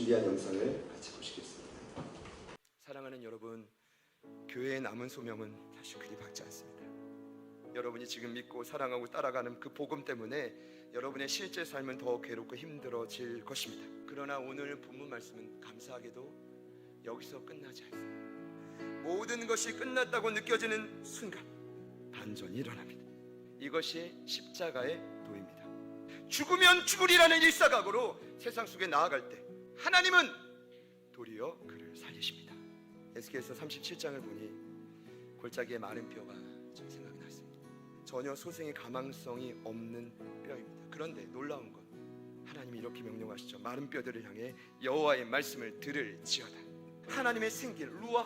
준비한 영상을 같이 보시겠습니다. 사랑하는 여러분, 교회의 남은 소명은 사실 그리 밝지 않습니다. 여러분이 지금 믿고 사랑하고 따라가는 그 복음 때문에 여러분의 실제 삶은 더 괴롭고 힘들어질 것입니다. 그러나 오늘 본문 말씀은 감사하게도 여기서 끝나지 않습니다. 모든 것이 끝났다고 느껴지는 순간 반전이 일어납니다. 이것이 십자가의 도입니다. 죽으면 죽으리라는 일사각오로 세상 속에 나아갈 때 하나님은 도리어 그를 살리십니다. 에스겔서 37장을 보니 골짜기에 마른 뼈가 좀 생각이 났습니다. 전혀 소생의 가망성이 없는 뼈입니다. 그런데 놀라운 건 하나님이 이렇게 명령하시죠. 마른 뼈들을 향해 여호와의 말씀을 들을지어다. 하나님의 생기 루아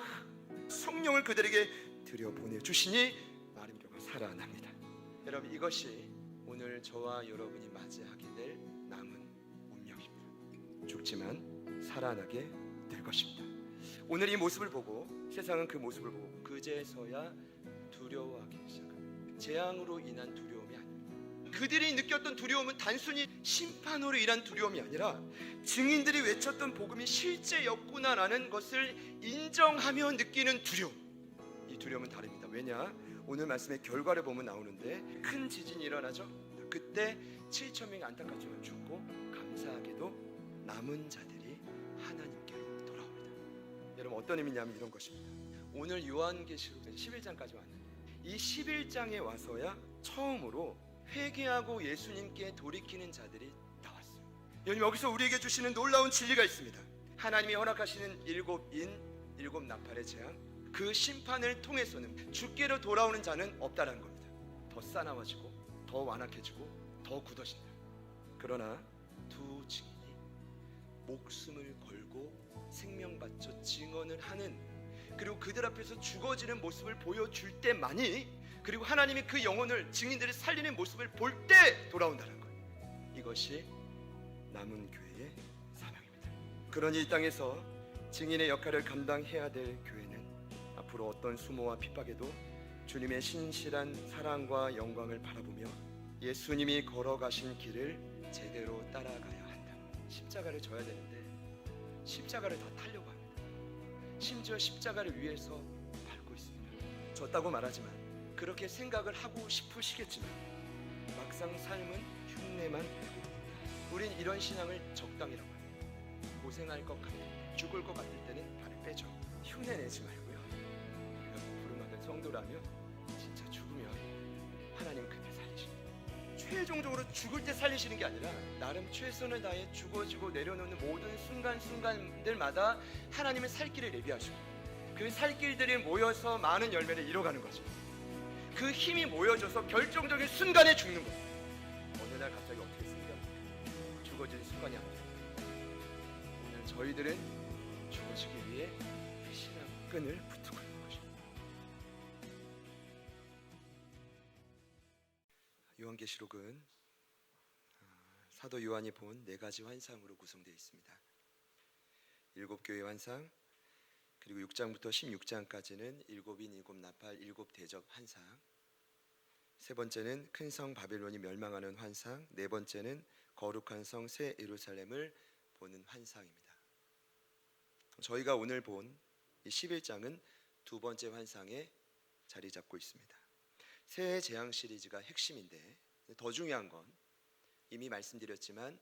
성령을 그들에게 들여보내주시니 마른 뼈가 살아납니다. 여러분, 이것이 오늘 저와 여러분이 맞이하게 될 남은 운명입니다. 죽지만 살아나게 될 것입니다. 오늘 이 모습을 보고 세상은 그 모습을 보고 그제서야 두려워하기 시작합니다. 재앙으로 인한 두려움이 아닙니다. 그들이 느꼈던 두려움은 단순히 심판으로 인한 두려움이 아니라 증인들이 외쳤던 복음이 실제였구나라는 것을 인정하며 느끼는 두려움. 이 두려움은 다릅니다. 왜냐? 오늘 말씀의 결과를 보면 나오는데 큰 지진이 일어나죠. 그때 7천 명이 안타깝지만 죽고 감사하게도 남은 자들이 하나님께로 돌아옵니다. 여러분, 어떤 의미냐면 이런 것입니다. 오늘 요한계시록 11장까지 왔는데 이 11장에 와서야 처음으로 회개하고 예수님께 돌이키는 자들이 나왔어요. 여러분, 여기서 우리에게 주시는 놀라운 진리가 있습니다. 하나님이 허락하시는 일곱 나팔의 재앙, 그 심판을 통해서는 주께로 돌아오는 자는 없다는 겁니다. 더 싸나워지고 더 완악해지고 더 굳어진다. 그러나 두 증인이 목숨을 걸고 생명 바쳐 증언을 하는, 그리고 그들 앞에서 죽어지는 모습을 보여줄 때만이, 그리고 하나님이 그 영혼을 증인들을 살리는 모습을 볼 때 돌아온다는 거예요. 이것이 남은 교회의 사명입니다. 그러니 이 땅에서 증인의 역할을 감당해야 될 교회는 앞으로 어떤 수모와 핍박에도 주님의 신실한 사랑과 영광을 바라보며 예수님이 걸어가신 길을 제대로 따라가야 한다. 십자가를 져야 되는데 십자가를 다 타려고 합니다. 심지어 십자가를 위해서 밟고 있습니다. 졌다고 말하지만, 그렇게 생각을 하고 싶으시겠지만 막상 삶은 흉내만 내고, 우린 이런 신앙을 적당이라고 합니다. 고생할 것 같을 때, 죽을 것 같을 때는 발을 빼죠. 흉내 내지 말고요. 우리가 부름받은 성도라면 진짜 죽으면 하나님 그때 살리십니다. 최종적으로 죽을 때 살리시는 게 아니라 나름 최선을 다해 죽어지고 내려놓는 모든 순간순간들마다 하나님은 살 길을 예비하시고 그 살 길들이 모여서 많은 열매를 이뤄가는 거죠. 그 힘이 모여져서 결정적인 순간에 죽는 거예요. 어느 날 갑자기 어떻게 생겨납니까? 죽어지는 순간이 아니에요. 오늘 저희들은 죽어지기 위해 그 신앙 끈을 붙들고 있는 것입니다. 요한계시록은 사도 요한이 본 4가지 환상으로 구성되어 있습니다. 7교회 환상, 그리고 6장부터 16장까지는 7인 7나팔 7대접 환상, 세 번째는 큰 성 바벨론이 멸망하는 환상, 네 번째는 거룩한 성 새 예루살렘을 보는 환상입니다. 저희가 오늘 본 이 11장은 두 번째 환상에 자리 잡고 있습니다. 새해 재앙 시리즈가 핵심인데, 더 중요한 건 이미 말씀드렸지만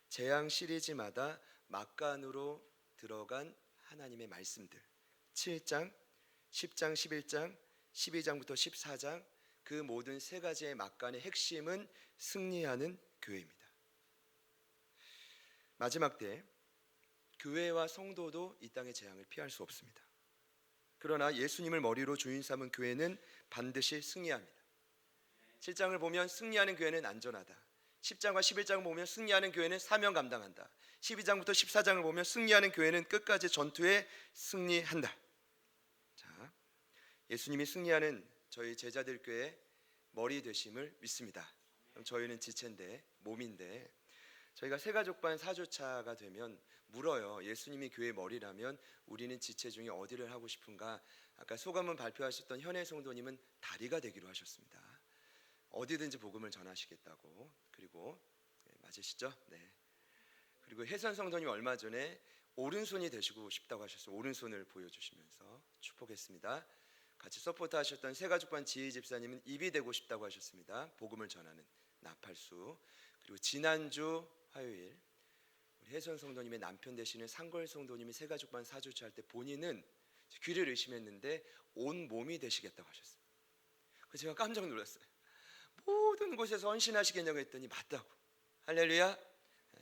재앙 시리즈마다 막간으로 들어간 하나님의 말씀들, 7장, 10장, 11장, 12장부터 14장, 그 모든 세 가지의 막간의 핵심은 승리하는 교회입니다. 마지막 때 교회와 성도도 이 땅의 재앙을 피할 수 없습니다. 그러나 예수님을 머리로 주인 삼은 교회는 반드시 승리합니다. 7장을 보면 승리하는 교회는 안전하다. 10장과 11장을 보면 승리하는 교회는 사명 감당한다. 12장부터 14장을 보면 승리하는 교회는 끝까지 전투에 승리한다. 자, 예수님이 승리하는 저희 제자들 교회 머리 되심을 믿습니다. 그럼 저희는 지체인데, 몸인데, 저희가 세가족반 사조차가 되면 물어요. 예수님이 교회 머리라면 우리는 지체 중에 어디를 하고 싶은가? 아까 소감문 발표하셨던 현혜 성도님은 다리가 되기로 하셨습니다. 어디든지 복음을 전하시겠다고. 그리고 맞으시죠? 네. 그리고 혜선 성도님 얼마 전에 오른손이 되시고 싶다고 하셨어요. 오른손을 보여주시면서 축복했습니다. 같이 서포트 하셨던 새가족반 지희 집사님은 입이 되고 싶다고 하셨습니다. 복음을 전하는 나팔수. 그리고 지난주 화요일 우리 혜선 성도님의 남편 되시는 상걸 성도님이 새가족반 사주차 할 때 본인은 귀를 의심했는데 온 몸이 되시겠다고 하셨어요. 그래서 제가 깜짝 놀랐어요. 모든 곳에서 헌신하시겠냐고 했더니 맞다고. 할렐루야. 네.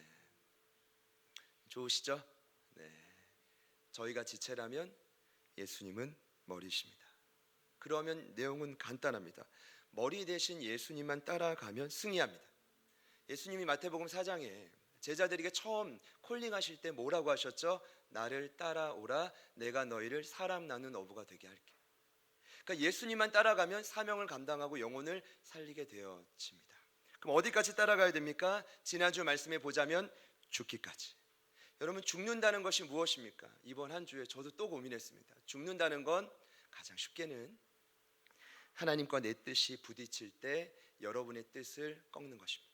좋으시죠? 네. 저희가 지체라면 예수님은 머리십니다. 그러면 내용은 간단합니다. 머리 대신 예수님만 따라가면 승리합니다. 예수님이 마태복음 4장에 제자들에게 처음 콜링하실 때 뭐라고 하셨죠? 나를 따라오라, 내가 너희를 사람 나눈 어부가 되게 할게. 그러니까 예수님만 따라가면 사명을 감당하고 영혼을 살리게 되어집니다. 그럼 어디까지 따라가야 됩니까? 지난주 말씀에 보자면 죽기까지. 여러분, 죽는다는 것이 무엇입니까? 이번 한 주에 저도 또 고민했습니다. 죽는다는 건 가장 쉽게는 하나님과 내 뜻이 부딪힐 때 여러분의 뜻을 꺾는 것입니다.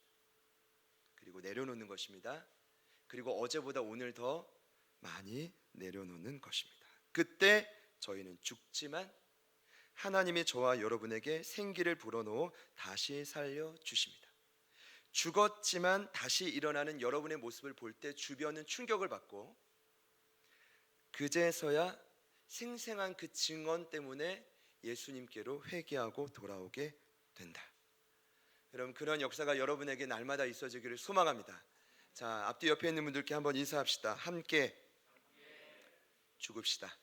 그리고 내려놓는 것입니다. 그리고 어제보다 오늘 더 많이 내려놓는 것입니다. 그때 저희는 죽지만 하나님이 저와 여러분에게 생기를 불어넣어 다시 살려주십니다. 죽었지만 다시 일어나는 여러분의 모습을 볼 때 주변은 충격을 받고 그제서야 생생한 그 증언 때문에 예수님께로 회개하고 돌아오게 된다. 여러분, 그런 역사가 여러분에게 날마다 있어지기를 소망합니다. 자, 앞뒤 옆에 있는 분들께 한번 인사합시다. 함께 죽읍시다.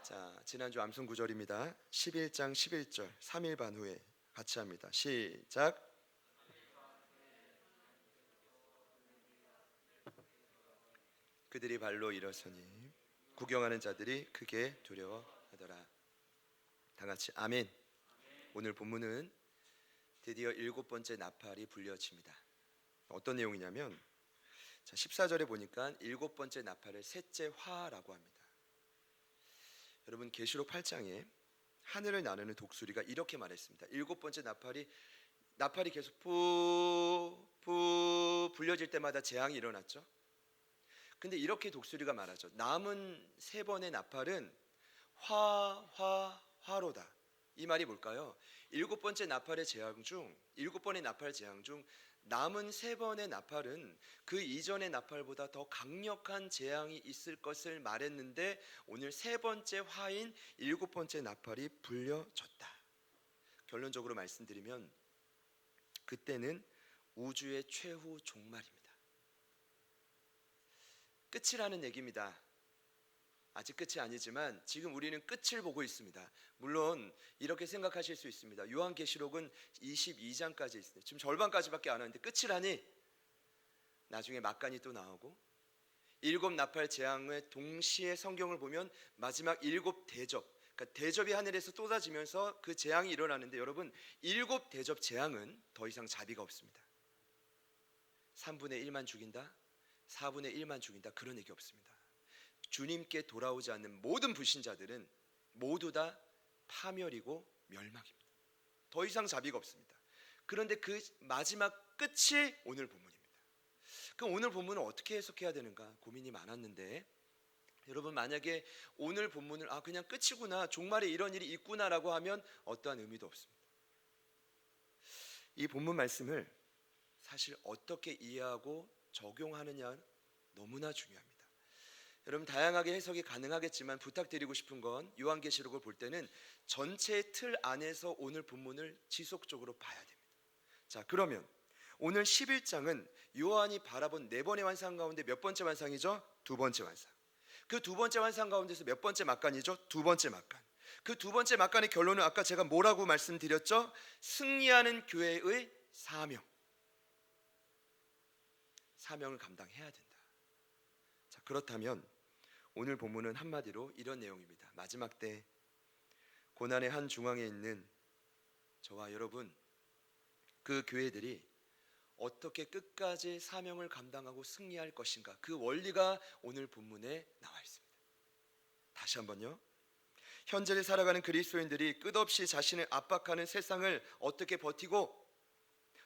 자, 지난주 암송 구절입니다. 11장 11절 3일 반 후에 같이 합니다. 시작. 그들이 발로 일어서니 구경하는 자들이 크게 두려워하더라. 다 같이 아멘. 오늘 본문은 드디어 7번째 나팔이 불려집니다. 어떤 내용이냐면 14절에 보니까 7번째 나팔을 셋째 화라고 합니다. 여러분, 계시록 8장에 하늘을 나누는 독수리가 이렇게 말했습니다. 7번째 나팔이 계속 푸 불려질 때마다 재앙이 일어났죠. 근데 이렇게 독수리가 말하죠. 남은 3번의 나팔은 화로다. 이 말이 뭘까요? 7번째 나팔의 재앙 중 7번의 나팔 재앙 중 남은 3번의 나팔은 그 이전의 나팔보다 더 강력한 재앙이 있을 것을 말했는데 오늘 3번째 화인 7번째 나팔이 불려졌다. 결론적으로 말씀드리면 그때는 우주의 최후 종말입니다. 끝이라는 얘기입니다. 아직 끝이 아니지만 지금 우리는 끝을 보고 있습니다. 물론 이렇게 생각하실 수 있습니다. 요한계시록은 22장까지 있습니다. 지금 절반까지밖에 안 왔는데 끝이라니? 나중에 막간이 또 나오고 7 나팔 재앙의 동시에 성경을 보면 마지막 7 대접, 그러니까 대접이 하늘에서 쏟아지면서 그 재앙이 일어나는데 여러분, 7 대접 재앙은 더 이상 자비가 없습니다. 3분의 1만 죽인다, 4분의 1만 죽인다, 그런 얘기 없습니다. 주님께 돌아오지 않는 모든 불신자들은 모두 다 파멸이고 멸망입니다. 더 이상 자비가 없습니다. 그런데 그 마지막 끝이 오늘 본문입니다. 그럼 오늘 본문을 어떻게 해석해야 되는가 고민이 많았는데, 여러분, 만약에 오늘 본문을 그냥 끝이구나, 종말에 이런 일이 있구나라고 하면 어떠한 의미도 없습니다. 이 본문 말씀을 사실 어떻게 이해하고 적용하느냐 너무나 중요합니다. 여러분, 다양하게 해석이 가능하겠지만 부탁드리고 싶은 건 요한계시록을 볼 때는 전체의 틀 안에서 오늘 본문을 지속적으로 봐야 됩니다. 자, 그러면 오늘 11장은 요한이 바라본 4번의 환상 가운데 몇 번째 환상이죠? 2번째 환상. 그 2번째 환상 가운데서 몇 번째 막간이죠? 2번째 막간. 그 2번째 막간의 결론은 아까 제가 뭐라고 말씀드렸죠? 승리하는 교회의 사명을 감당해야 된다. 자, 그렇다면 오늘 본문은 한마디로 이런 내용입니다. 마지막 때 고난의 한 중앙에 있는 저와 여러분, 그 교회들이 어떻게 끝까지 사명을 감당하고 승리할 것인가, 그 원리가 오늘 본문에 나와 있습니다. 다시 한번요. 현재를 살아가는 그리스도인들이 끝없이 자신을 압박하는 세상을 어떻게 버티고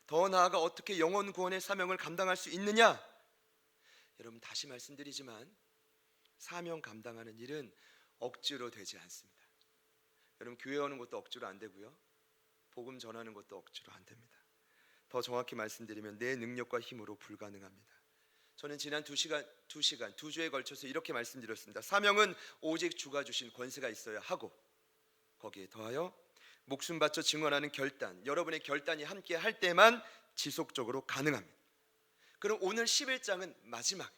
더 나아가 어떻게 영혼 구원의 사명을 감당할 수 있느냐? 여러분, 다시 말씀드리지만 사명 감당하는 일은 억지로 되지 않습니다. 여러분, 교회 오는 것도 억지로 안 되고요, 복음 전하는 것도 억지로 안 됩니다. 더 정확히 말씀드리면 내 능력과 힘으로 불가능합니다. 저는 지난 두 주에 걸쳐서 이렇게 말씀드렸습니다. 사명은 오직 주가 주신 권세가 있어야 하고, 거기에 더하여 목숨 바쳐 증언하는 결단, 여러분의 결단이 함께 할 때만 지속적으로 가능합니다. 그럼 오늘 11장은 마지막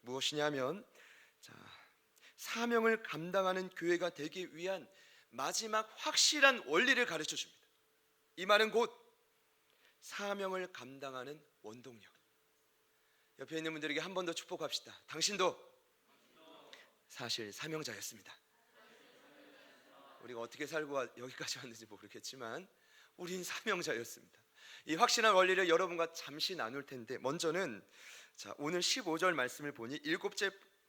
무엇이냐면, 사명을 감당하는 교회가 되기 위한 마지막 확실한 원리를 가르쳐 줍니다. 이 말은 곧 사명을 감당하는 원동력. 옆에 있는 분들에게 한 번 더 축복합시다. 당신도 사실 사명자였습니다. 우리가 어떻게 살고 여기까지 왔는지 모르겠지만 우린 사명자였습니다. 이 확실한 원리를 여러분과 잠시 나눌 텐데, 먼저는 오늘 15절 말씀을 보니 일곱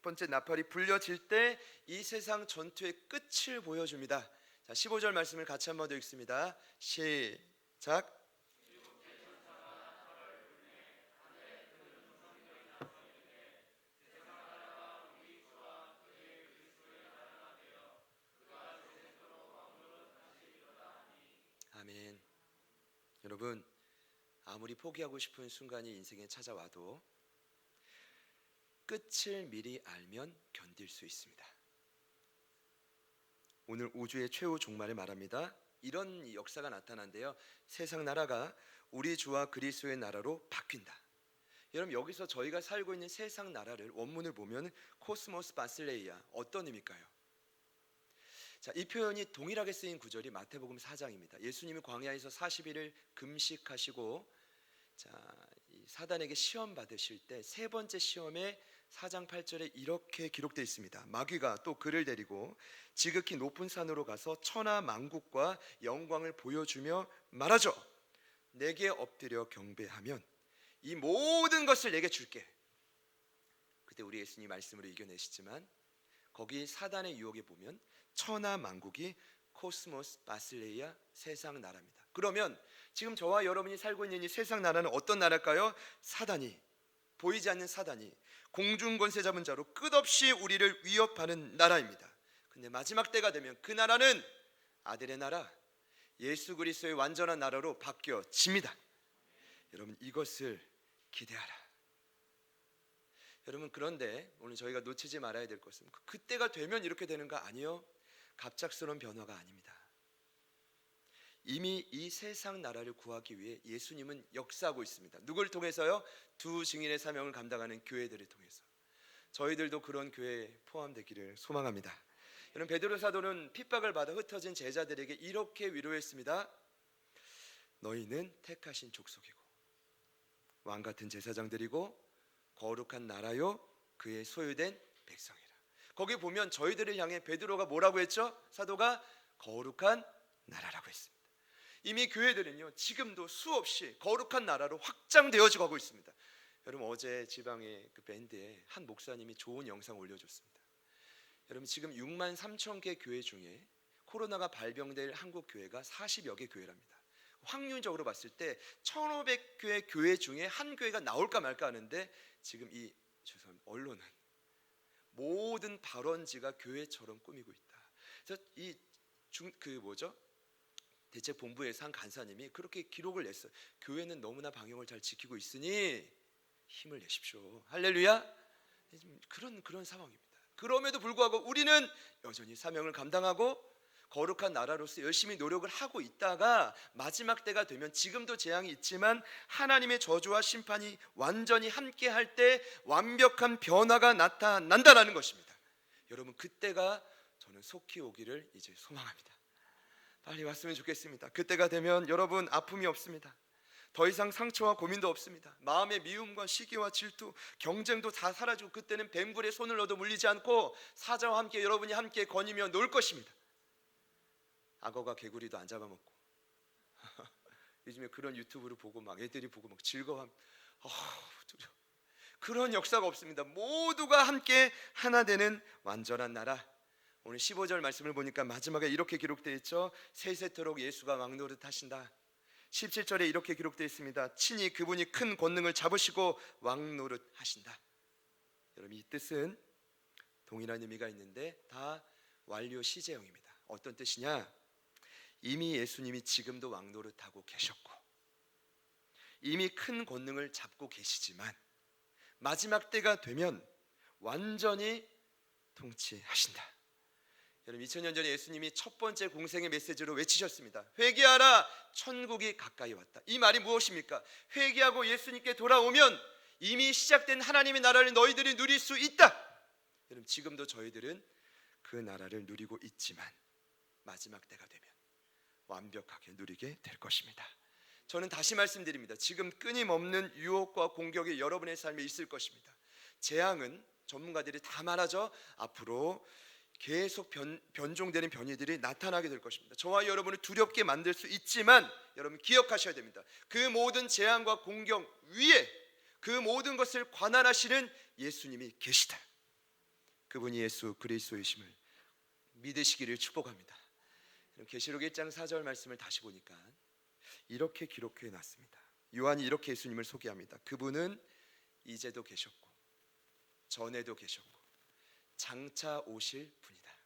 번째 나팔이 불려질 때 이 세상 전투의 끝을 보여줍니다. 15절 말씀을 같이 한 번 더 읽습니다. 시작. 아멘. 여러분, 아무리 포기하고 싶은 순간이 인생에 찾아와도 끝을 미리 알면 견딜 수 있습니다. 오늘 우주의 최후 종말을 말합니다. 이런 역사가 나타난대요. 세상 나라가 우리 주와 그리스도의 나라로 바뀐다. 여러분, 여기서 저희가 살고 있는 세상 나라를 원문을 보면 코스모스 바실레이아, 어떤 의미일까요? 이 표현이 동일하게 쓰인 구절이 마태복음 4장입니다. 예수님이 광야에서 40일을 금식하시고 이 사단에게 시험 받으실 때 세 번째 시험에 4장 8절에 이렇게 기록되어 있습니다. 마귀가 또 그를 데리고 지극히 높은 산으로 가서 천하 만국과 영광을 보여주며 말하죠. 내게 엎드려 경배하면 이 모든 것을 내게 줄게. 그때 우리 예수님 말씀으로 이겨내시지만, 거기 사단의 유혹에 보면 천하 만국이 코스모스 바실레이아, 세상 나라입니다. 그러면 지금 저와 여러분이 살고 있는 이 세상 나라는 어떤 나라일까요? 사단이, 보이지 않는 사단이 공중 권세 잡은 자로 끝없이 우리를 위협하는 나라입니다. 근데 마지막 때가 되면 그 나라는 아들의 나라, 예수 그리스도의 완전한 나라로 바뀌어집니다. 여러분, 이것을 기대하라. 여러분, 그런데 오늘 저희가 놓치지 말아야 될 것은 그때가 되면 이렇게 되는 거 아니요, 갑작스러운 변화가 아닙니다. 이미 이 세상 나라를 구하기 위해 예수님은 역사하고 있습니다. 누굴 통해서요? 두 증인의 사명을 감당하는 교회들을 통해서. 저희들도 그런 교회에 포함되기를 소망합니다. 여러분, 베드로 사도는 핍박을 받아 흩어진 제자들에게 이렇게 위로했습니다. 너희는 택하신 족속이고 왕같은 제사장들이고 거룩한 나라요 그의 소유된 백성이라. 거기 보면 저희들을 향해 베드로가 뭐라고 했죠? 사도가 거룩한 나라라고 했습니다. 이미 교회들은요, 지금도 수없이 거룩한 나라로 확장되어져 가고 있습니다. 여러분, 어제 지방의 그 밴드에 한 목사님이 좋은 영상 올려줬습니다. 여러분, 지금 6만 3천 개 교회 중에 코로나가 발병될 한국 교회가 40여 개 교회랍니다. 확률적으로 봤을 때 1,500교회 교회 중에 한 교회가 나올까 말까 하는데, 지금 이 언론은 모든 발원지가 교회처럼 꾸미고 있다. 그래서 대책본부에서 한 간사님이 그렇게 기록을 냈어요. 교회는 너무나 방역을 잘 지키고 있으니 힘을 내십시오. 할렐루야. 그런 상황입니다. 그럼에도 불구하고 우리는 여전히 사명을 감당하고 거룩한 나라로서 열심히 노력을 하고 있다가 마지막 때가 되면, 지금도 재앙이 있지만 하나님의 저주와 심판이 완전히 함께 할 때 완벽한 변화가 나타난다라는 것입니다. 여러분, 그때가 저는 속히 오기를 이제 소망합니다. 빨리 왔으면 좋겠습니다. 그때가 되면 여러분, 아픔이 없습니다. 더 이상 상처와 고민도 없습니다. 마음의 미움과 시기와 질투, 경쟁도 다 사라지고, 그때는 뱀굴의 손을 넣어도 물리지 않고 사자와 함께 여러분이 함께 거니며 놀 것입니다. 악어가 개구리도 안 잡아먹고 요즘에 그런 유튜브를 보고 막 애들이 보고 막 즐거워하면 두려워. 그런 역사가 없습니다. 모두가 함께 하나 되는 완전한 나라. 오늘 15절 말씀을 보니까 마지막에 이렇게 기록되어 있죠. 세세토록 예수가 왕노릇 하신다. 17절에 이렇게 기록되어 있습니다. 친히 그분이 큰 권능을 잡으시고 왕노릇 하신다. 여러분, 이 뜻은 동일한 의미가 있는데 다 완료 시제형입니다. 어떤 뜻이냐? 이미 예수님이 지금도 왕노릇하고 계셨고 이미 큰 권능을 잡고 계시지만 마지막 때가 되면 완전히 통치하신다. 여러분 2000년 전에 예수님이 첫 번째 공생의 메시지로 외치셨습니다. 회개하라, 천국이 가까이 왔다. 이 말이 무엇입니까? 회개하고 예수님께 돌아오면 이미 시작된 하나님의 나라를 너희들이 누릴 수 있다. 여러분 지금도 저희들은 그 나라를 누리고 있지만 마지막 때가 되면 완벽하게 누리게 될 것입니다. 저는 다시 말씀드립니다. 지금 끊임없는 유혹과 공격이 여러분의 삶에 있을 것입니다. 재앙은 전문가들이 다 말하죠. 앞으로 계속 변종되는 변이들이 나타나게 될 것입니다. 저와 여러분을 두렵게 만들 수 있지만 여러분 기억하셔야 됩니다. 그 모든 재앙과 공격 위에 그 모든 것을 관할하시는 예수님이 계시다. 그분이 예수 그리스도이심을 믿으시기를 축복합니다. 계시록 1장 4절 말씀을 다시 보니까 이렇게 기록해 놨습니다. 요한이 이렇게 예수님을 소개합니다. 그분은 이제도 계셨고 전에도 계셨고 장차 오실 분이다.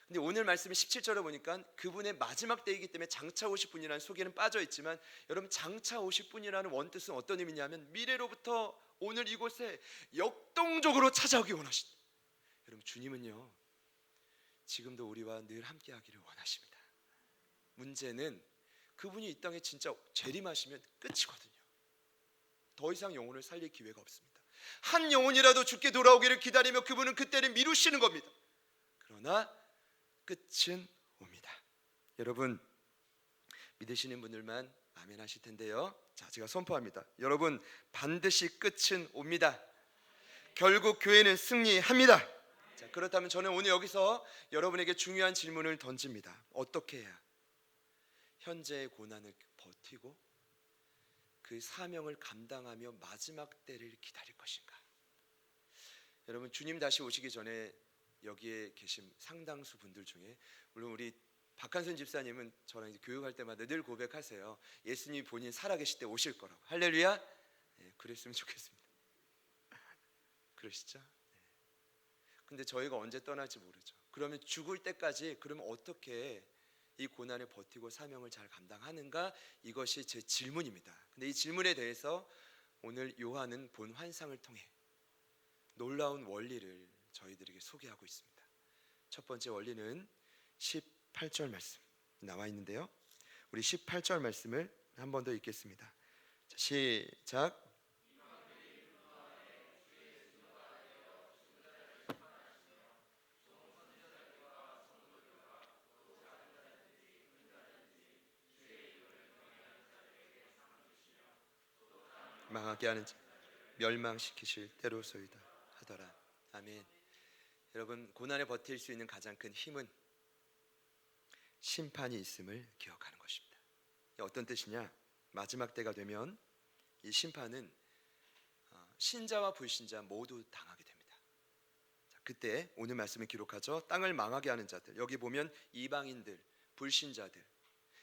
근데 오늘 말씀이 17절에 보니까 그분의 마지막 때이기 때문에 장차 오실 분이라는 소개는 빠져 있지만 여러분 장차 오실 분이라는 원뜻은 어떤 의미냐면 미래로부터 오늘 이곳에 역동적으로 찾아오기 원하신다. 여러분 주님은요 지금도 우리와 늘 함께하기를 원하십니다. 문제는 그분이 이 땅에 진짜 재림하시면 끝이거든요. 더 이상 영혼을 살릴 기회가 없습니다. 한 영혼이라도 죽게 돌아오기를 기다리며 그분은 그때를 미루시는 겁니다. 그러나 끝은 옵니다. 여러분 믿으시는 분들만 아멘 하실 텐데요. 자, 제가 선포합니다. 여러분 반드시 끝은 옵니다. 결국 교회는 승리합니다. 자, 그렇다면 저는 오늘 여기서 여러분에게 중요한 질문을 던집니다. 어떻게 해야 현재의 고난을 버티고 그 사명을 감당하며 마지막 때를 기다릴 것인가? 여러분 주님 다시 오시기 전에 여기에 계신 상당수 분들 중에 물론 우리 박한순 집사님은 저랑 이제 교육할 때마다 늘 고백하세요. 예수님이 본인 살아계실 때 오실 거라고. 할렐루야. 네, 그랬으면 좋겠습니다. 그러시죠? 네. 근데 저희가 언제 떠날지 모르죠. 그러면 죽을 때까지 그러면 어떻게 이 고난을 버티고 사명을 잘 감당하는가? 이것이 제 질문입니다. 근데 이 질문에 대해서 오늘 요한은 본 환상을 통해 놀라운 원리를 저희들에게 소개하고 있습니다. 첫 번째 원리는 18절 말씀 나와 있는데요. 우리 18절 말씀을 한 번 더 읽겠습니다. 자, 시작. 망하게 하는 자 멸망시키실 때로소이다 하더라. 아멘. 여러분 고난에 버틸 수 있는 가장 큰 힘은 심판이 있음을 기억하는 것입니다. 어떤 뜻이냐? 마지막 때가 되면 이 심판은 신자와 불신자 모두 당하게 됩니다. 자, 그때 오늘 말씀을 기록하죠. 땅을 망하게 하는 자들, 여기 보면 이방인들, 불신자들,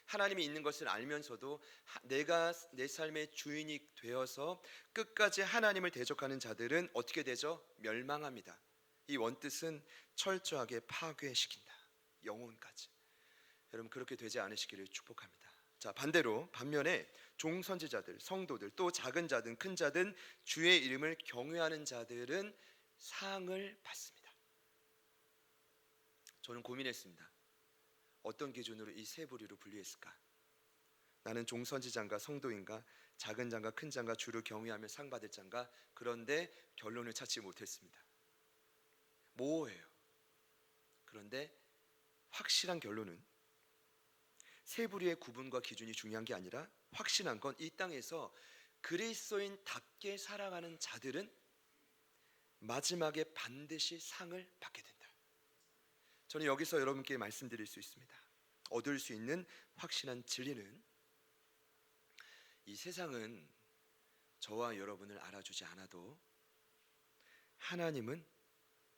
하나님이 있는 것을 알면서도 내가 내 삶의 주인이 되어서 끝까지 하나님을 대적하는 자들은 어떻게 되죠? 멸망합니다. 이 원뜻은 철저하게 파괴시킨다. 영혼까지. 여러분 그렇게 되지 않으시기를 축복합니다. 자, 반면에 종선지자들, 성도들, 또 작은 자든 큰 자든 주의 이름을 경외하는 자들은 상을 받습니다. 저는 고민했습니다. 어떤 기준으로 이 세 부류로 분류했을까? 나는 종선지자인가 성도인가 작은 자인가 큰 자인가 주를 경외하며 상 받을 자인가? 그런데 결론을 찾지 못했습니다. 모호해요. 그런데 확실한 결론은 세 부류의 구분과 기준이 중요한 게 아니라 확실한 건 이 땅에서 그리스도인답게 살아가는 자들은 마지막에 반드시 상을 받게 된다. 저는 여기서 여러분께 말씀드릴 수 있습니다. 얻을 수 있는 확실한 진리는 이 세상은 저와 여러분을 알아주지 않아도 하나님은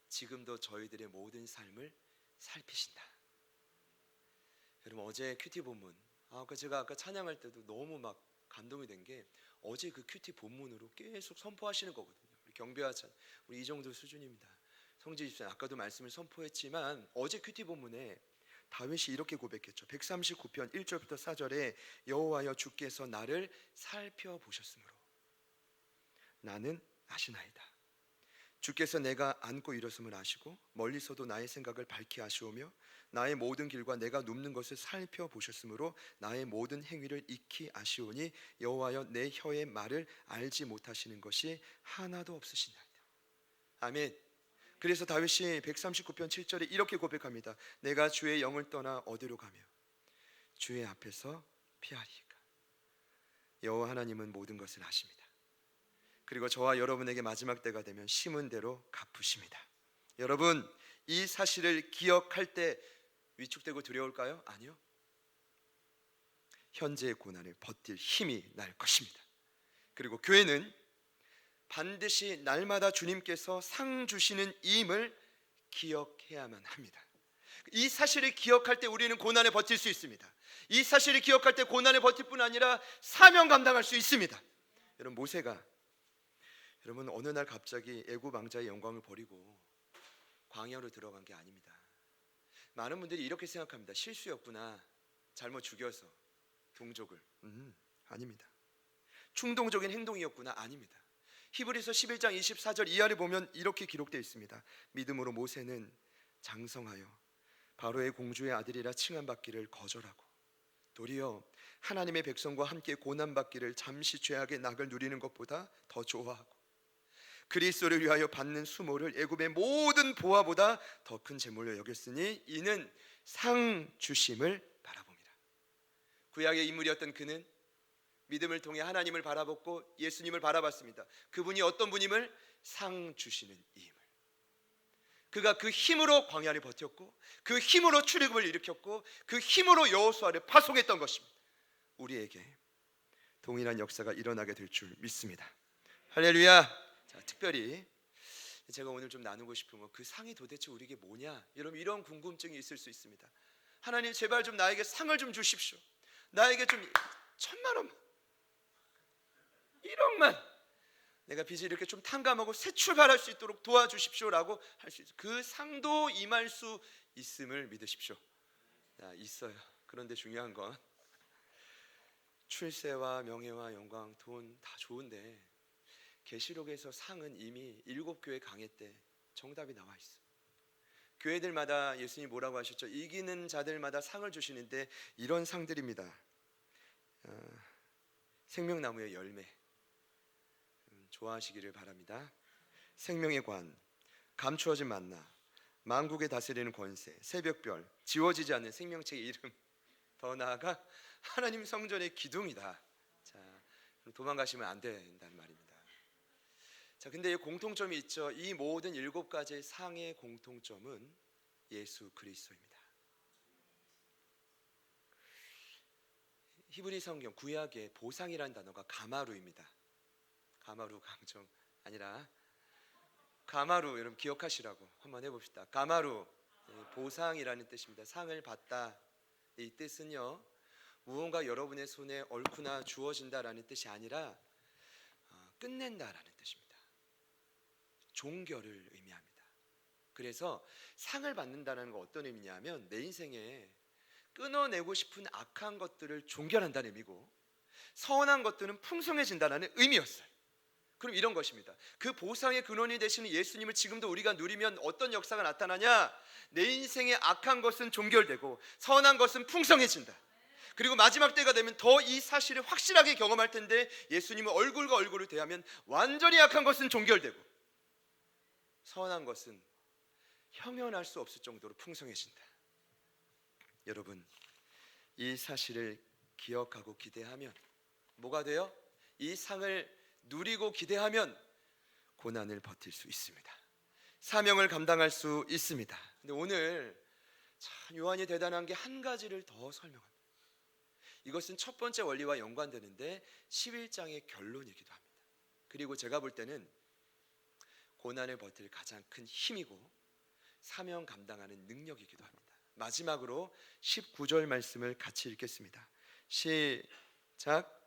지금도 저희들의 모든 삶을 살피신다. 여러분 어제 큐티 본문 제가 아까 찬양할 때도 너무 막 감동이 된 게 어제 그 큐티 본문으로 계속 선포하시는 거거든요. 우리 경배하자 우리 이 정도 수준입니다. 성지 집사, 아까도 말씀을 선포했지만 어제 큐티 본문에 다윗이 이렇게 고백했죠. 139편 1절부터 4절에 여호와여 주께서 나를 살펴보셨으므로 나는 아시나이다. 주께서 내가 앉고 일어섬을 아시고 멀리서도 나의 생각을 밝히 아시오며 나의 모든 길과 내가 눕는 것을 살펴보셨으므로 나의 모든 행위를 익히 아시오니 여호와여 내 혀의 말을 알지 못하시는 것이 하나도 없으시나이다. 아멘. 그래서 다윗이 139편 7절에 이렇게 고백합니다. 내가 주의 영을 떠나 어디로 가며 주의 앞에서 피하리이까. 여호와 하나님은 모든 것을 아십니다. 그리고 저와 여러분에게 마지막 때가 되면 심은 대로 갚으십니다. 여러분, 이 사실을 기억할 때 위축되고 두려울까요? 아니요. 현재의 고난을 버틸 힘이 날 것입니다. 그리고 교회는 반드시 날마다 주님께서 상 주시는 임을 기억해야만 합니다. 이 사실을 기억할 때 우리는 고난을 버틸 수 있습니다. 이 사실을 기억할 때 고난을 버틸 뿐 아니라 사명 감당할 수 있습니다. 여러분, 모세가 어느 날 갑자기 애굽 왕자의 영광을 버리고 광야로 들어간 게 아닙니다. 많은 분들이 이렇게 생각합니다. 실수였구나, 잘못 죽여서 동족을. 아닙니다. 충동적인 행동이었구나. 아닙니다. 히브리서 11장 24절 이하를 보면 이렇게 기록되어 있습니다. 믿음으로 모세는 장성하여 바로의 공주의 아들이라 칭함받기를 거절하고 도리어 하나님의 백성과 함께 고난받기를 잠시 죄악의 낙을 누리는 것보다 더 좋아하고 그리스도를 위하여 받는 수모를 애굽의 모든 보화보다 더 큰 재물로 여겼으니 이는 상 주심을 바라봅니다. 구약의 인물이었던 그는 믿음을 통해 하나님을 바라봤고 예수님을 바라봤습니다. 그분이 어떤 분임을? 상 주시는 임을. 그가 그 힘으로 광야를 버텼고 그 힘으로 출애굽을 일으켰고 그 힘으로 여호수아를 파송했던 것입니다. 우리에게 동일한 역사가 일어나게 될 줄 믿습니다. 할렐루야. 자, 특별히 제가 오늘 좀 나누고 싶은 건 그 상이 도대체 우리에게 뭐냐? 여러분, 이런 궁금증이 있을 수 있습니다. 하나님, 제발 좀 나에게 상을 좀 주십시오. 나에게 좀 1,000만 원만, 1억만, 내가 빚을 이렇게 좀 탕감하고 새 출발할 수 있도록 도와주십시오라고 할 수 있어요. 그 상도 임할 수 있음을 믿으십시오. 있어요. 그런데 중요한 건 출세와 명예와 영광, 돈 다 좋은데 계시록에서 상은 이미 7교회 강해 때 정답이 나와 있어. 교회들마다 예수님이 뭐라고 하셨죠? 이기는 자들마다 상을 주시는데 이런 상들입니다. 생명나무의 열매, 좋아하시기를 바랍니다. 생명의 관, 감추어진 만나, 만국에 다스리는 권세, 새벽별, 지워지지 않는 생명책의 이름, 더 나아가 하나님 성전의 기둥이다. 자, 도망가시면 안 된다는 말입니다. 자, 근데 공통점이 있죠. 이 모든 7가지의 상의 공통점은 예수 그리스도입니다. 히브리 성경 구약의 보상이라는 단어가 가마루입니다. 가마루 강정 아니라 가마루, 여러분 기억하시라고 한번 해봅시다. 가마루, 보상이라는 뜻입니다. 상을 받다. 이 뜻은요, 무언가 여러분의 손에 얽히나 주어진다라는 뜻이 아니라 끝낸다라는 뜻입니다. 종결을 의미합니다. 그래서 상을 받는다는 건 어떤 의미냐면 내 인생에 끊어내고 싶은 악한 것들을 종결한다는 의미고 선한 것들은 풍성해진다는 의미였어요. 그럼 이런 것입니다. 그 보상의 근원이 되시는 예수님을 지금도 우리가 누리면 어떤 역사가 나타나냐? 내 인생의 악한 것은 종결되고 선한 것은 풍성해진다. 그리고 마지막 때가 되면 더 이 사실을 확실하게 경험할 텐데 예수님은 얼굴과 얼굴을 대하면 완전히 악한 것은 종결되고 선한 것은 형연할 수 없을 정도로 풍성해진다. 여러분, 이 사실을 기억하고 기대하면 뭐가 돼요? 이 상을 누리고 기대하면 고난을 버틸 수 있습니다. 사명을 감당할 수 있습니다. 근데 오늘 참 요한이 대단한 게 한 가지를 더 설명합니다. 이것은 첫 번째 원리와 연관되는데 11장의 결론이기도 합니다. 그리고 제가 볼 때는 고난을 버틸 가장 큰 힘이고 사명 감당하는 능력이기도 합니다. 마지막으로 19절 말씀을 같이 읽겠습니다. 시작.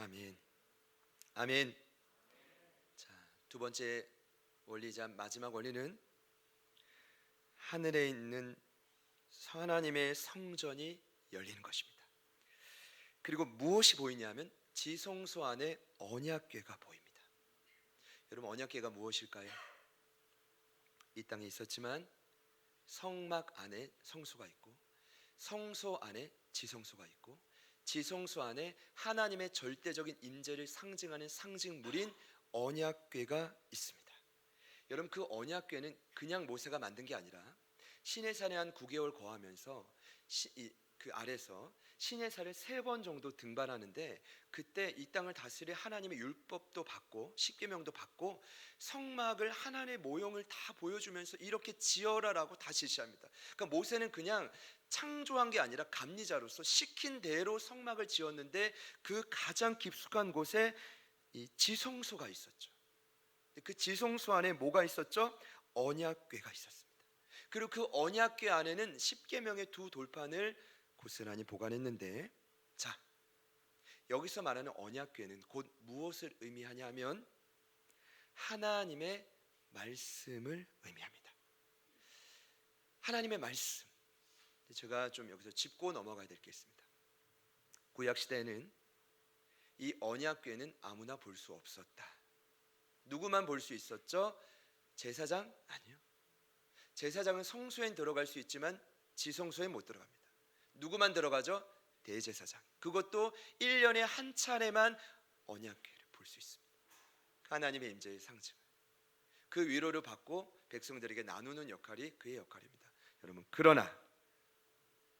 아멘. 아멘. 자, 두 번째 원리자 마지막 원리는 하늘에 있는 하나님의 성전이 열리는 것입니다. 그리고 무엇이 보이냐면 지성소 안에 언약궤가 보입니다. 여러분, 언약궤가 무엇일까요? 이 땅에 있었지만 성막 안에 성소가 있고, 성소 안에 지성소가 있고, 지성소 안에 하나님의 절대적인 임재를 상징하는 상징물인 언약궤가 있습니다. 여러분, 그 언약궤는 그냥 모세가 만든 게 아니라 시내산에 한 9개월 거하면서 그 아래서 시내산을 3번 정도 등반하는데, 그때 이 땅을 다스릴 하나님의 율법도 받고 십계명도 받고 성막을 하나님의 모형을 다 보여주면서 이렇게 지어라라고 다 지시합니다. 그러니까 모세는 그냥 창조한 게 아니라 감리자로서 시킨 대로 성막을 지었는데, 그 가장 깊숙한 곳에 이 지성소가 있었죠. 그 지성소 안에 뭐가 있었죠? 언약궤가 있었습니다. 그리고 그 언약궤 안에는 십계명의 2 돌판을 고스란히 보관했는데, 자, 여기서 말하는 언약궤는 곧 무엇을 의미하냐면 하나님의 말씀을 의미합니다. 하나님의 말씀. 제가 좀 여기서 짚고 넘어가야 될 게 있습니다. 구약 시대에는 이 언약궤는 아무나 볼 수 없었다. 누구만 볼 수 있었죠? 제사장? 아니요. 제사장은 성소에 들어갈 수 있지만 지성소에 못 들어갑니다. 누구만 들어가죠? 대제사장. 그것도 1년에 한 차례만 언약궤를 볼 수 있습니다. 하나님의 임재의 상징. 그 위로를 받고 백성들에게 나누는 역할이 그의 역할입니다. 여러분, 그러나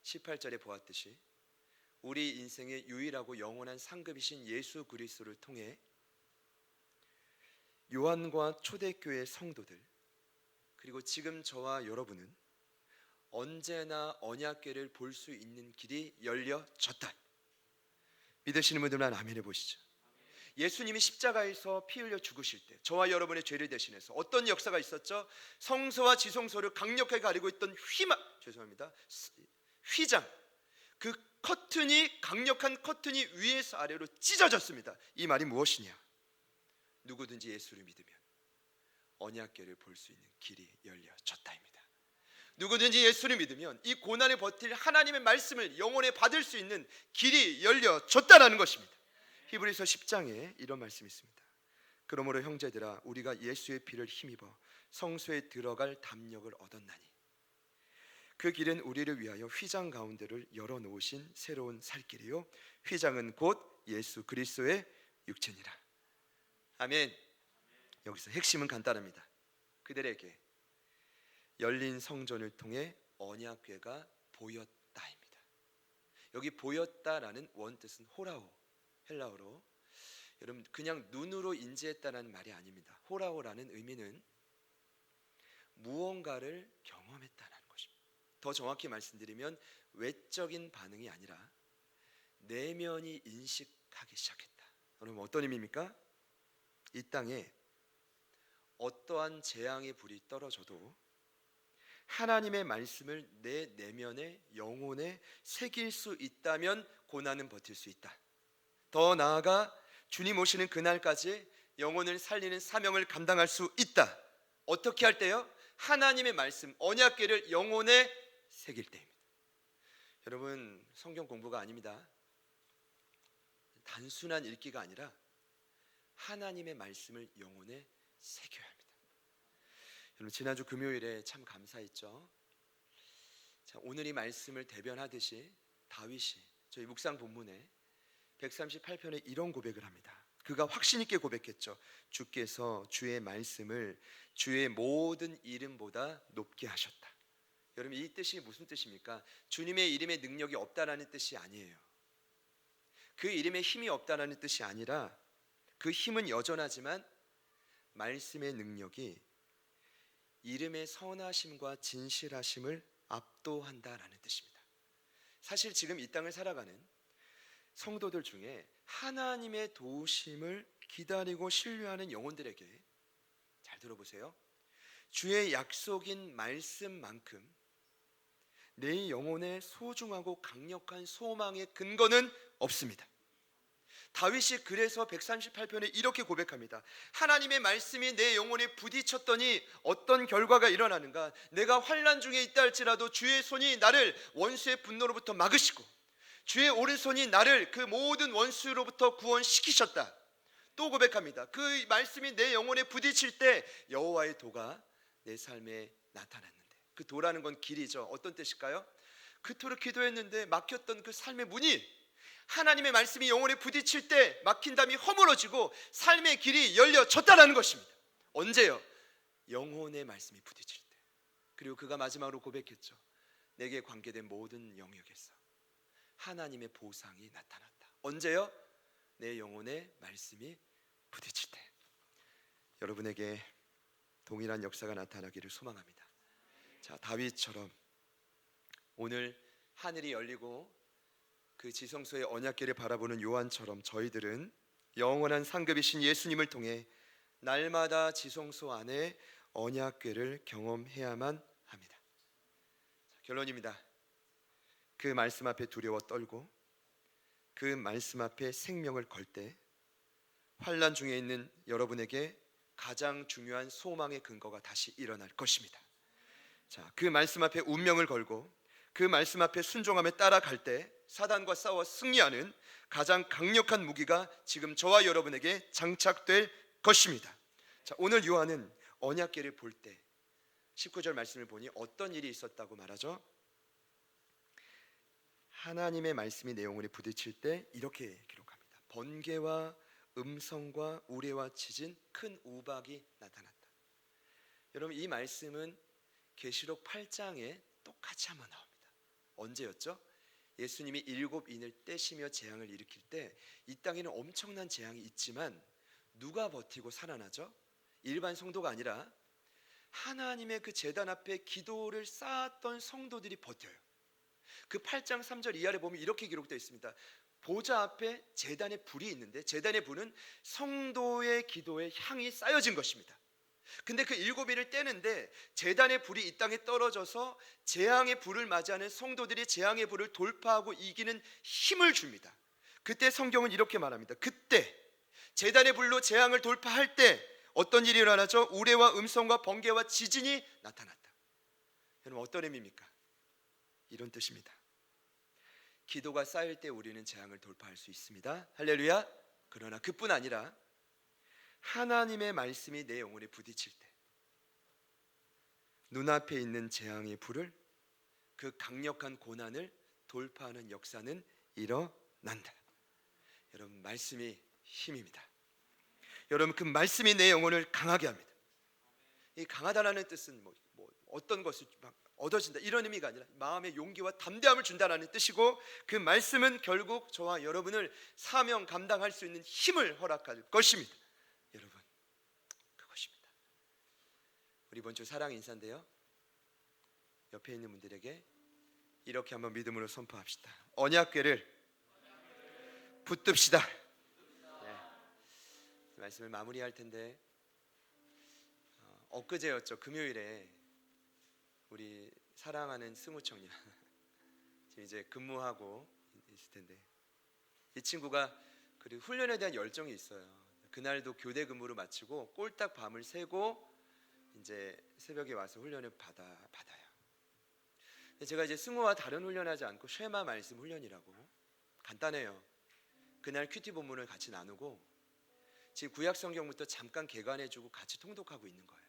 18절에 보았듯이 우리 인생의 유일하고 영원한 상급이신 예수 그리스도를 통해 요한과 초대교회 성도들, 그리고 지금 저와 여러분은 언제나 언약궤를 볼 수 있는 길이 열려졌다. 믿으시는 분들만 아멘 해보시죠. 예수님이 십자가에서 피 흘려 죽으실 때 저와 여러분의 죄를 대신해서 어떤 역사가 있었죠? 성소와 지성소를 강력하게 가리고 있던 휘장, 그 커튼이, 강력한 커튼이 위에서 아래로 찢어졌습니다. 이 말이 무엇이냐? 누구든지 예수를 믿으면 언약궤를 볼 수 있는 길이 열려졌다입니다. 누구든지 예수를 믿으면 이 고난에 버틸 하나님의 말씀을 영혼에 받을 수 있는 길이 열려졌다라는 것입니다. 히브리서 10장에 이런 말씀이 있습니다. 그러므로 형제들아, 우리가 예수의 피를 힘입어 성소에 들어갈 담력을 얻었나니 그 길은 우리를 위하여 휘장 가운데를 열어놓으신 새로운 살길이요 휘장은 곧 예수 그리스도의 육체니라. 아멘. 여기서 핵심은 간단합니다. 그들에게 열린 성전을 통해 언약궤가 보였다입니다. 여기 보였다라는 원뜻은 호라오, 헬라어로, 여러분, 그냥 눈으로 인지했다는 말이 아닙니다. 호라오라는 의미는 무언가를 경험했다는 것입니다. 더 정확히 말씀드리면 외적인 반응이 아니라 내면이 인식하기 시작했다. 여러분, 어떤 의미입니까? 이 땅에 어떠한 재앙의 불이 떨어져도 하나님의 말씀을 내 내면에, 영혼에 새길 수 있다면 고난은 버틸 수 있다. 더 나아가 주님 오시는 그날까지 영혼을 살리는 사명을 감당할 수 있다. 어떻게 할 때요? 하나님의 말씀, 언약궤를 영혼에 새길 때입니다. 여러분, 성경 공부가 아닙니다. 단순한 읽기가 아니라 하나님의 말씀을 영혼에 새겨야 합니다. 여러분, 지난주 금요일에 참 감사했죠. 자, 오늘 이 말씀을 대변하듯이 다윗이 저희 묵상 본문에 138편에 이런 고백을 합니다. 그가 확신 있게 고백했죠. 주께서 주의 말씀을 주의 모든 이름보다 높게 하셨다. 여러분, 이 뜻이 무슨 뜻입니까? 주님의 이름에 능력이 없다라는 뜻이 아니에요. 그 이름에 힘이 없다라는 뜻이 아니라 그 힘은 여전하지만 말씀의 능력이 이름의 선하심과 진실하심을 압도한다라는 뜻입니다. 사실 지금 이 땅을 살아가는 성도들 중에 하나님의 도우심을 기다리고 신뢰하는 영혼들에게, 잘 들어보세요, 주의 약속인 말씀만큼 내 영혼의 소중하고 강력한 소망의 근거는 없습니다. 다윗이 그래서 138편에 이렇게 고백합니다. 하나님의 말씀이 내 영혼에 부딪혔더니 어떤 결과가 일어나는가? 내가 환난 중에 있다 할지라도 주의 손이 나를 원수의 분노로부터 막으시고 주의 오른손이 나를 그 모든 원수로부터 구원시키셨다. 또 고백합니다. 그 말씀이 내 영혼에 부딪힐 때 여호와의 도가 내 삶에 나타났는데, 그 도라는 건 길이죠. 어떤 뜻일까요? 그토록 기도했는데 막혔던 그 삶의 문이 하나님의 말씀이 영혼에 부딪힐 때 막힌 담이 허물어지고 삶의 길이 열려졌다라는 것입니다. 언제요? 영혼의 말씀이 부딪힐 때. 그리고 그가 마지막으로 고백했죠. 내게 관계된 모든 영역에서 하나님의 보상이 나타났다. 언제요? 내 영혼의 말씀이 부딪힐 때. 여러분에게 동일한 역사가 나타나기를 소망합니다. 자, 다윗처럼 오늘 하늘이 열리고 그 지성소의 언약궤를 바라보는 요한처럼 저희들은 영원한 상급이신 예수님을 통해 날마다 지성소 안에 언약궤를 경험해야만 합니다. 자, 결론입니다. 그 말씀 앞에 두려워 떨고 그 말씀 앞에 생명을 걸 때 환난 중에 있는 여러분에게 가장 중요한 소망의 근거가 다시 일어날 것입니다. 자, 그 말씀 앞에 운명을 걸고 그 말씀 앞에 순종함에 따라갈 때 사단과 싸워 승리하는 가장 강력한 무기가 지금 저와 여러분에게 장착될 것입니다. 자, 오늘 요한은 언약궤를 볼 때 19절 말씀을 보니 어떤 일이 있었다고 말하죠? 하나님의 말씀이 내 영혼에 부딪힐 때 이렇게 기록합니다. 번개와 음성과 우레와 지진, 큰 우박이 나타났다. 여러분, 이 말씀은 계시록 8장에 똑같이 한번 나옵니다. 언제였죠? 예수님이 7인을 떼시며 재앙을 일으킬 때 이 땅에는 엄청난 재앙이 있지만 누가 버티고 살아나죠? 일반 성도가 아니라 하나님의 그 제단 앞에 기도를 쌓았던 성도들이 버텨요. 그 8장 3절 이하를 보면 이렇게 기록되어 있습니다. 보좌 앞에 제단의 불이 있는데 제단의 불은 성도의 기도에 향이 쌓여진 것입니다. 근데 그 7인을 떼는데 제단의 불이 이 땅에 떨어져서 재앙의 불을 맞이하는 성도들이 재앙의 불을 돌파하고 이기는 힘을 줍니다. 그때 성경은 이렇게 말합니다. 그때 제단의 불로 재앙을 돌파할 때 어떤 일이 일어나죠? 우레와 음성과 번개와 지진이 나타났다. 여러분, 어떤 의미입니까? 이런 뜻입니다. 기도가 쌓일 때 우리는 재앙을 돌파할 수 있습니다. 할렐루야. 그러나 그뿐 아니라 하나님의 말씀이 내 영혼에 부딪힐 때 눈앞에 있는 재앙의 불을, 그 강력한 고난을 돌파하는 역사는 일어난다. 여러분, 말씀이 힘입니다. 여러분, 그 말씀이 내 영혼을 강하게 합니다. 이 강하다라는 뜻은 뭐 어떤 것을 막 얻어진다 이런 의미가 아니라 마음의 용기와 담대함을 준다라는 뜻이고, 그 말씀은 결국 저와 여러분을 사명 감당할 수 있는 힘을 허락할 것입니다. 여러분, 그것입니다. 우리 이번 주 사랑 인사인데요, 옆에 있는 분들에게 이렇게 한번 믿음으로 선포합시다. 언약궤를 붙듭시다. 네. 말씀을 마무리할 텐데 엊그제였죠. 금요일에 우리 사랑하는 승우청년 지금 이제 근무하고 있을 텐데, 이 친구가 그리고 훈련에 대한 열정이 있어요. 그날도 교대 근무를 마치고 꼴딱 밤을 새고 이제 새벽에 와서 훈련을 받아요. 근데 제가 이제 승우와 다른 훈련하지 않고 쉐마 말씀 훈련이라고 간단해요. 그날 큐티 본문을 같이 나누고 지금 구약 성경부터 잠깐 개관해주고 같이 통독하고 있는 거예요.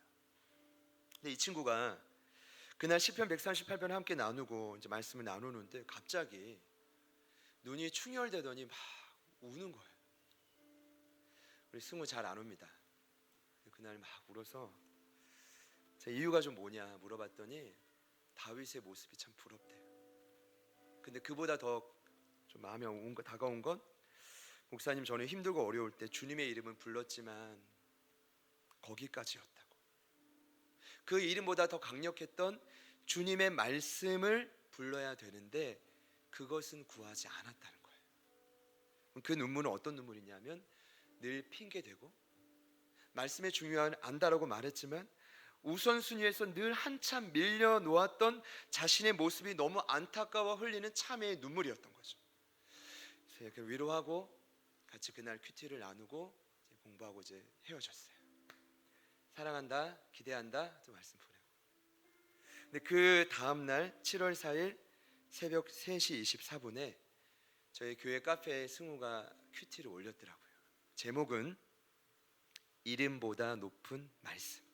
근데 이 친구가 그날 시편 138편 함께 나누고 이제 말씀을 나누는데 갑자기 눈이 충혈되더니 막 우는 거예요. 우리 승우 잘 안 웁니다. 그날 막 울어서 제 이유가 좀 뭐냐 물어봤더니 다윗의 모습이 참 부럽대요. 근데 그보다 더 좀 마음에 다가온 건, 목사님 저는 힘들고 어려울 때 주님의 이름은 불렀지만 거기까지였다고. 그 이름보다 더 강력했던 주님의 말씀을 불러야 되는데 그것은 구하지 않았다는 거예요. 그 눈물은 어떤 눈물이냐면 늘 핑계대고 말씀의 중요한 안다라고 말했지만 우선순위에서 늘 한참 밀려놓았던 자신의 모습이 너무 안타까워 흘리는 참회의 눈물이었던 거죠. 그래서 이렇게 위로하고 같이 그날 큐티를 나누고 이제 공부하고 이제 헤어졌어요. 사랑한다, 기대한다 또 말씀 보내고. 근데 그 다음 날 7월 4일 새벽 3시 24분에 저희 교회 카페에 승우가 큐티를 올렸더라고요. 제목은 이름보다 높은 말씀.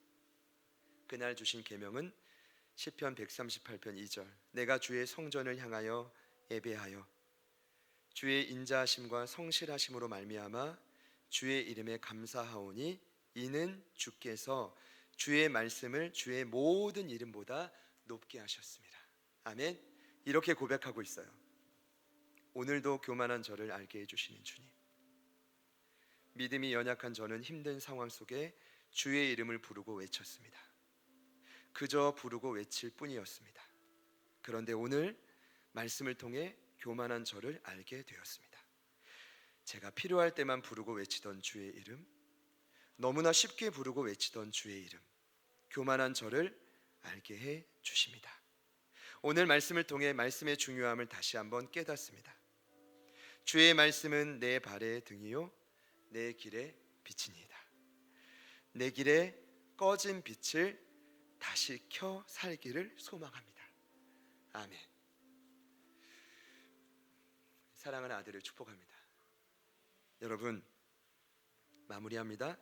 그날 주신 계명은 시편 138편 2절. 내가 주의 성전을 향하여 예배하여 주의 인자하심과 성실하심으로 말미암아 주의 이름에 감사하오니 이는 주께서 주의 말씀을 주의 모든 이름보다 높게 하셨습니다. 아멘. 이렇게 고백하고 있어요. 오늘도 교만한 저를 알게 해주시는 주님, 믿음이 연약한 저는 힘든 상황 속에 주의 이름을 부르고 외쳤습니다. 그저 부르고 외칠 뿐이었습니다. 그런데 오늘 말씀을 통해 교만한 저를 알게 되었습니다. 제가 필요할 때만 부르고 외치던 주의 이름, 너무나 쉽게 부르고 외치던 주의 이름, 교만한 저를 알게 해 주십니다. 오늘 말씀을 통해 말씀의 중요함을 다시 한번 깨닫습니다. 주의 말씀은 내 발의 등이요 내 길의 빛이니이다. 내 길에 꺼진 빛을 다시 켜 살기를 소망합니다. 아멘. 사랑하는 아들을 축복합니다. 여러분, 마무리합니다.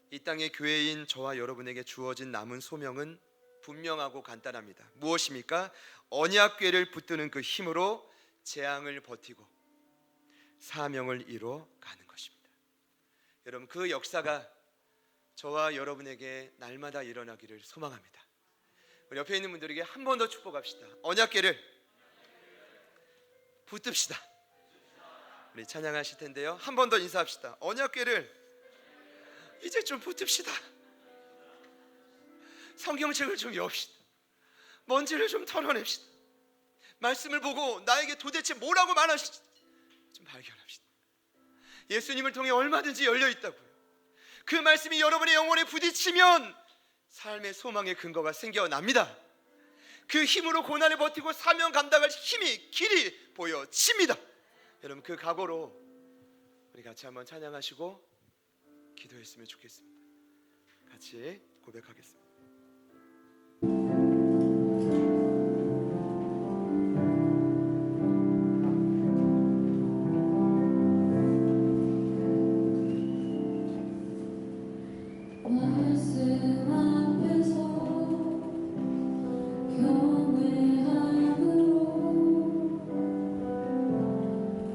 이 땅의 교회인 저와 여러분에게 주어진 남은 소명은 분명하고 간단합니다. 무엇입니까? 언약궤를 붙드는 그 힘으로 재앙을 버티고 사명을 이루어 가는 것입니다. 여러분, 그 역사가 저와 여러분에게 날마다 일어나기를 소망합니다. 우리 옆에 있는 분들에게 한 번 더 축복합시다. 언약궤를 붙듭시다. 우리 찬양하실 텐데요, 한 번 더 인사합시다. 언약궤를 이제 좀 붙듭시다. 성경책을 좀 엽시다. 먼지를 좀 털어냅시다. 말씀을 보고 나에게 도대체 뭐라고 말하시지 좀 발견합시다. 예수님을 통해 얼마든지 열려있다고요. 그 말씀이 여러분의 영혼에 부딪히면 삶의 소망의 근거가 생겨납니다. 그 힘으로 고난을 버티고 사명 감당할 힘이 길이 보여집니다. 여러분, 그 각오로 우리 같이 한번 찬양하시고 기도했으면 좋겠습니다. 같이 고백하겠습니다.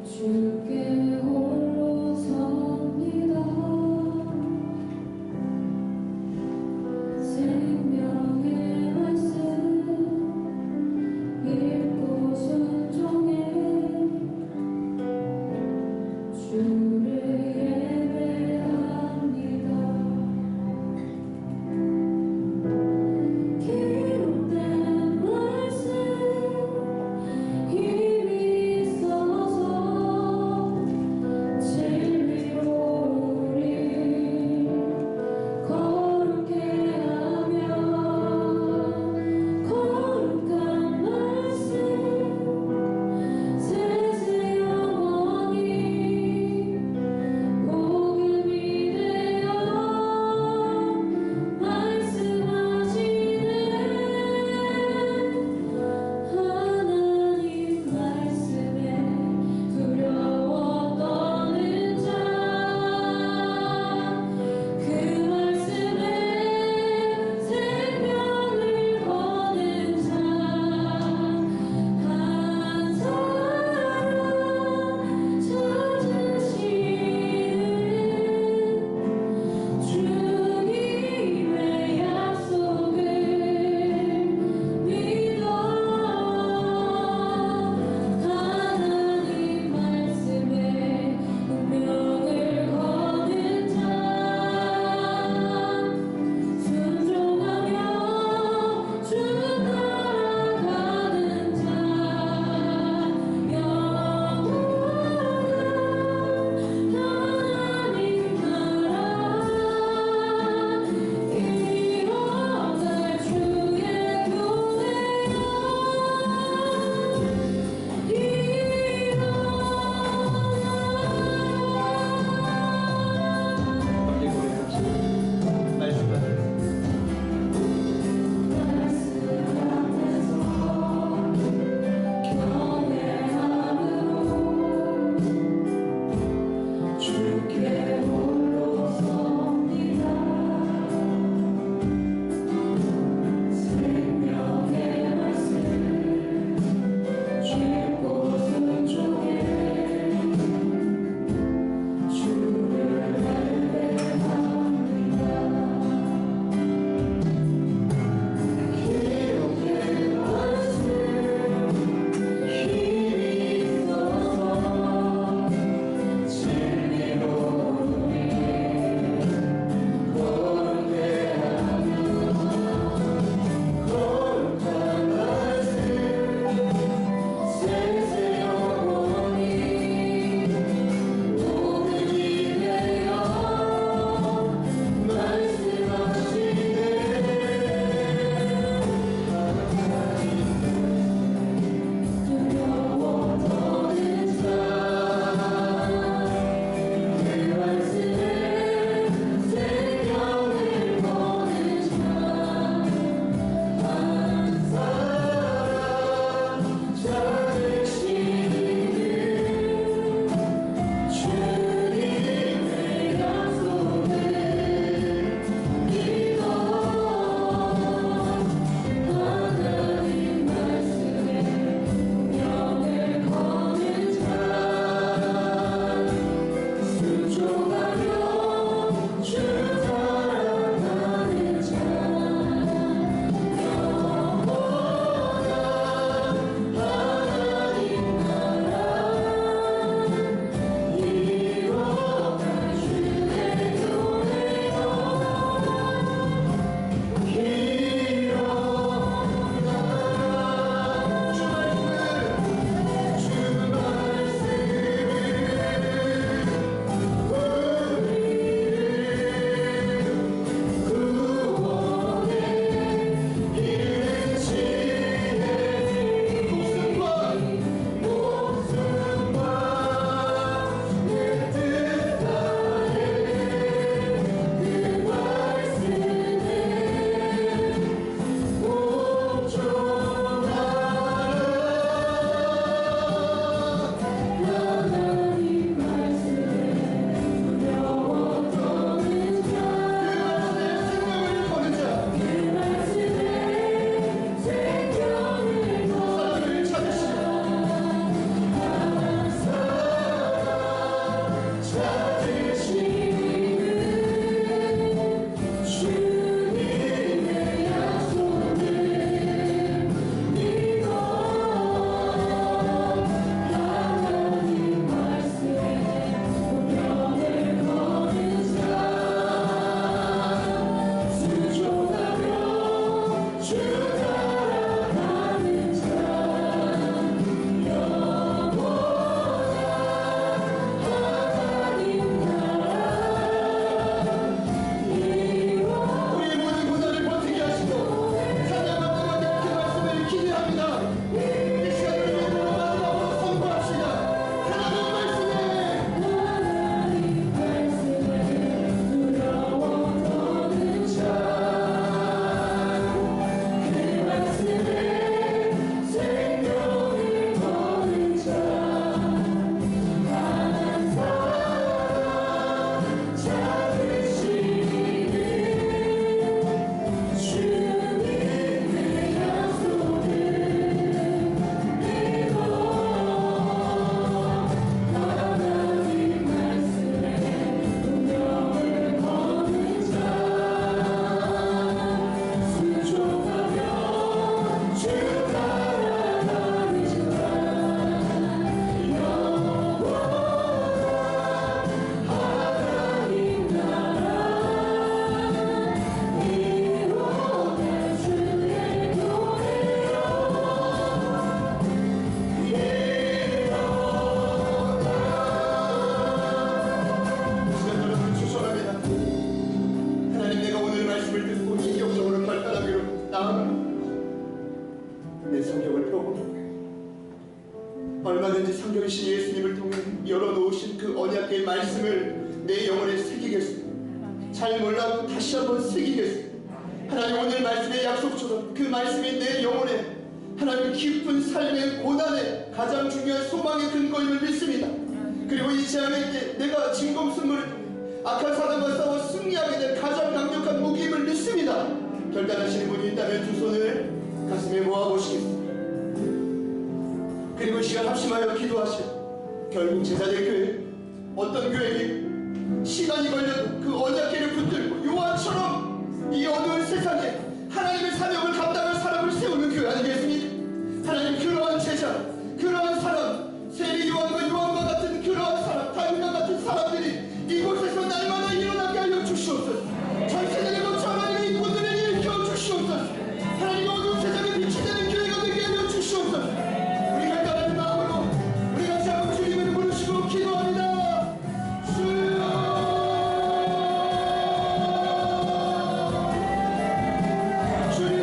주께 홀로 섭니다. 얼마든지 성경이신 예수님을 통해 열어놓으신 그 언약의 말씀을 내 영혼에 새기겠습니다. 잘 몰라도 다시 한번 새기겠습니다. 하나님, 오늘 말씀의 약속처럼 그 말씀이 내 영혼에 하나님 깊은 삶의 고난의 가장 중요한 소망의 근거임을 믿습니다. 그리고 이 재앙의 때 내가 진검승부를 통해 악한 사단과 싸워 승리하게 될 가장 강력한 무기임을 믿습니다. 결단하시는 분이 있다면 두 손을 가슴에 모아보시겠습니다. 그리고 이 시간 합심하여 기도하시오. 결국 제자들 교회, 어떤 교회니 시간이 걸려도 그 언약궤를 붙들고 요한처럼 이 어두운 세상에 하나님의 사명을 감당할 사람을 세우는 교회 아니겠습니까? 하나님, 그러한 제자, 그러한 사람, 세리 요한과 요한과 같은 그러한 사람, 다윗과 같은 사람들이 이곳에서 날마다 일어나게 하여 주시옵소서. 전 세상에 거쳐 하나님의 인권들을 일으켜 주시옵소서. 하나님의 어두운 세상에 빛이 되는 교회가 되게 하여 주시옵소서. 우리가 따르는 마음으로 우리 같이 한번 주님을 부르시고 기도합니다. 주여, 주님,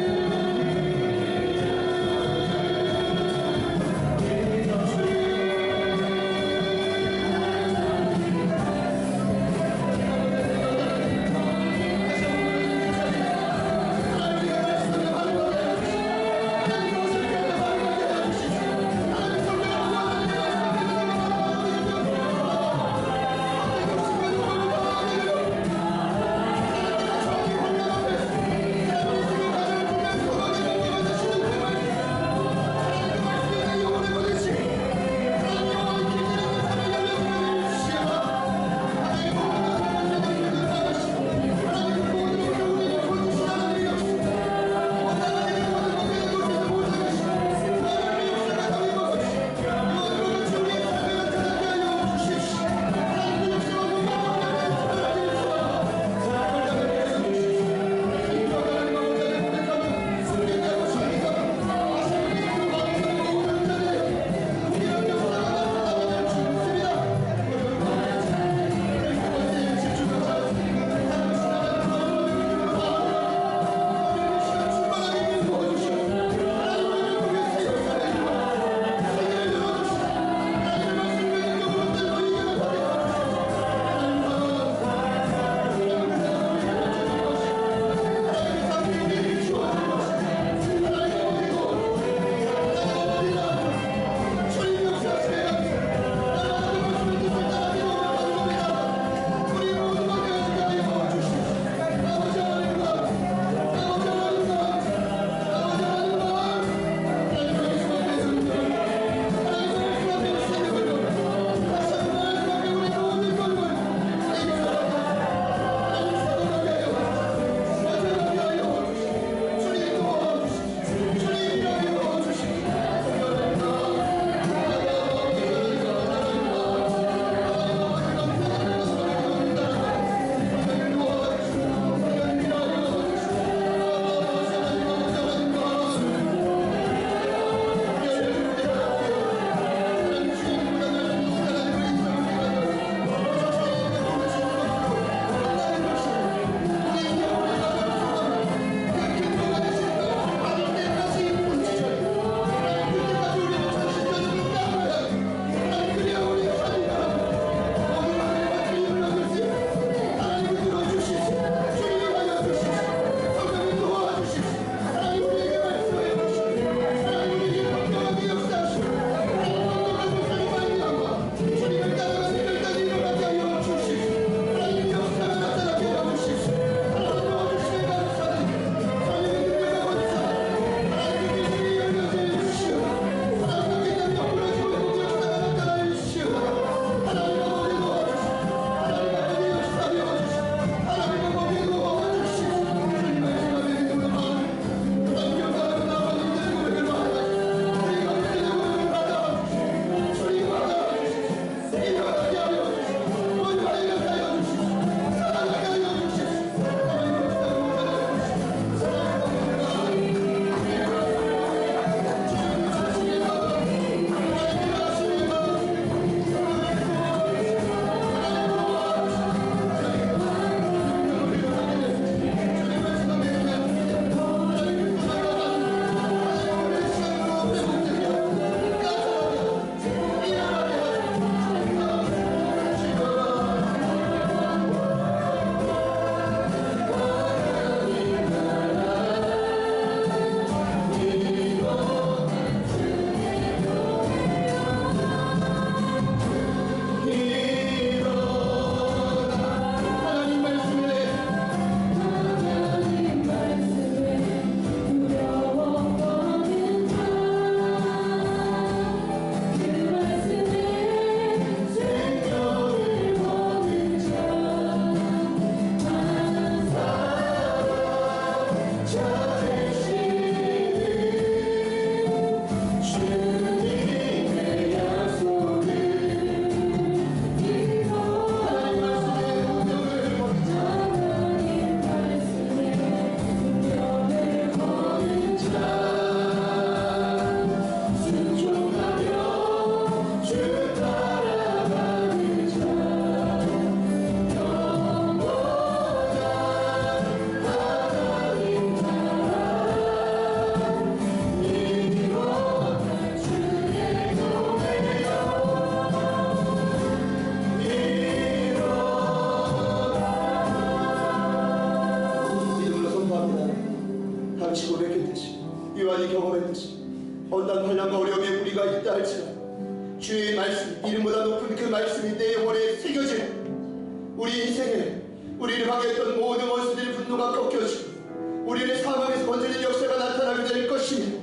할지라도 주의 말씀, 이름보다 높은 그 말씀이 내 영혼에 새겨지는 우리 인생에 우리를 방해했던 모든 원수들의 분노가 꺾여지고 우리의 사망에서 건져낸 역사가 나타나게 될 것입니다.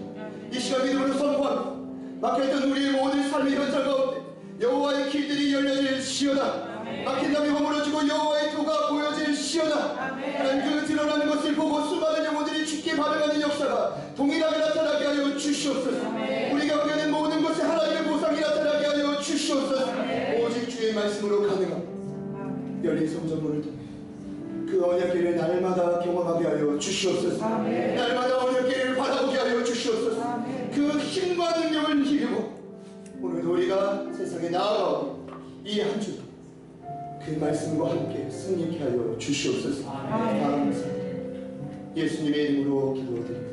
이 시간 믿음으로 선포합니다. 막혔던 우리의 모든 삶의 현장 가운데 여호와의 길들이 열려질시어다. 막힌 담이 허물어지고 여호와의 도가 보여질시어다. 하나님 그 드러나는 것을 보고 수많은 영혼들이 죽게 반응하는 역사가 동일하게 나타나게 하여 주시옵소서. 우리가 얻는 모든 것에 하나님의 보상이 나타나게 하여 주시옵소서. 오직 주의 말씀으로 가능한 열린 성전문을 통해 그 언약궤를 날마다 경험하게 하여 주시옵소서. 날마다 언약궤를 바라보게 하여 주시옵소서. 그 힘과 능력을 힘입어 오늘도 우리가 세상에 나아가고 이 한 주도 그 말씀과 함께 승리케 하여 주시옵소서. 감사합니다. 예수님의 이름으로 기도드립니다.